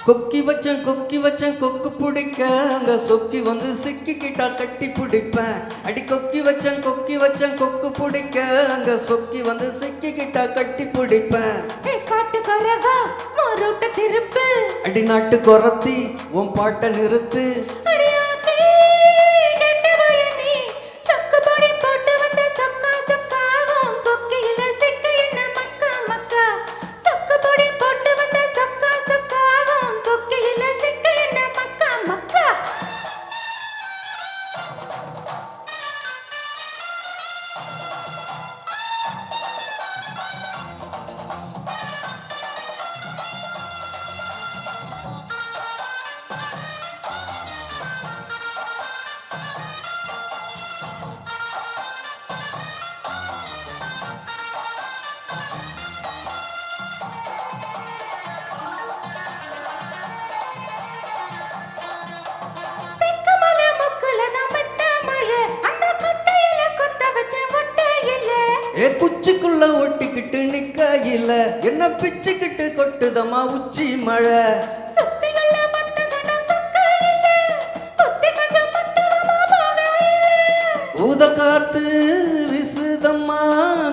கொக்கி வச்சன் கொக்கு பிடிக்க அங்க சொக்கி வந்து சிக்கிக்கிட்டா கட்டி பிடிப்பேன். அடி கொக்கி வச்சன் கொக்கு பிடிக்க அங்க சொக்கி வந்து சிக்கிக்கிட்டா கட்டி பிடிப்பேன். காட்டுக்காரவா மோரோட்ட திருப்பு, அடி நாட்டு கொரத்தி உன் பாட்ட நிறுத்து. குச்சிக்குள்ள ஒட்டிக்கிட்டு நிக்கையில என்ன பிச்சுக்கிட்டு கொட்டுதமா உச்சி மழை. ஊத காத்து விசுதம்மா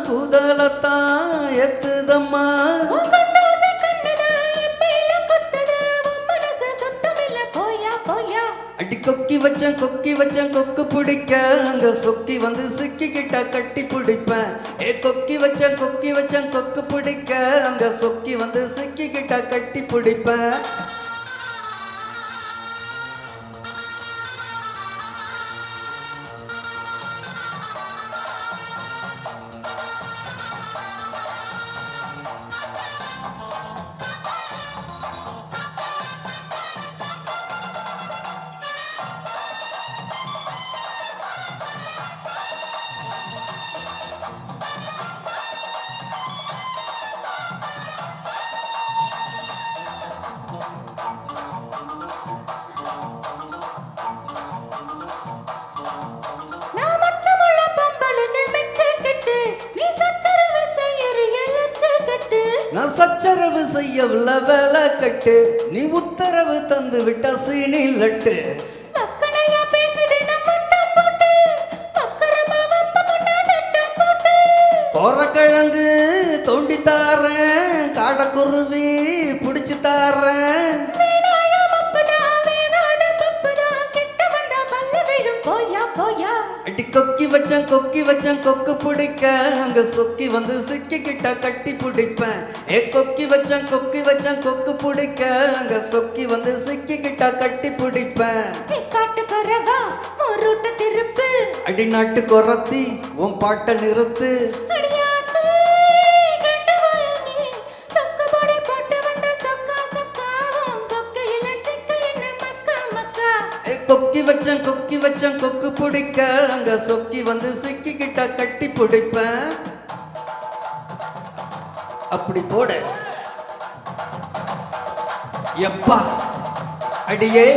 குதலத்தான் எத்துதம்மா. அடி கொக்கி வச்சன் கொக்கு பிடிக்க அங்க சொக்கி வந்து சிக்கிக்கிட்டா கட்டி பிடிப்பேன். கொக்கி வச்சன் கொக்கு பிடிக்க அங்க சொக்கி வந்து சிக்கிக்கிட்டா கட்டி பிடிப்பேன். நான் சச்சரவு செய்யவில்ல வேலை கட்டு, நீ உத்தரவு தந்து விட்ட சீனி லட்டு. கோரக்கிழங்கு தோண்டி தாரேன், காடக்குருவி பிடிச்சு தாரேன். அடி கொக்கி வச்சன் கொக்கு பிடிக்க அங்க சொக்கி வந்து சிக்கிக்கிட்டா கட்டி பிடிப்பேன். கொக்கி வச்சன் கொக்கு பிடிக்க அங்க சொக்கி வந்து சிக்கிக்கிட்டா கட்டி பிடிப்பேன். காட்டுக்காரவா மோரோட்ட திருப்பு, அடி நாட்டு கொரத்தி உன் பாட்ட நிறுத்து. கொக்கி வச்சன் கொக்கு பிடிக்க அங்க சொக்கி வந்து சிக்கிக்கிட்டா கட்டி பிடிப்பேன். அப்படி போட எப்பா அடியே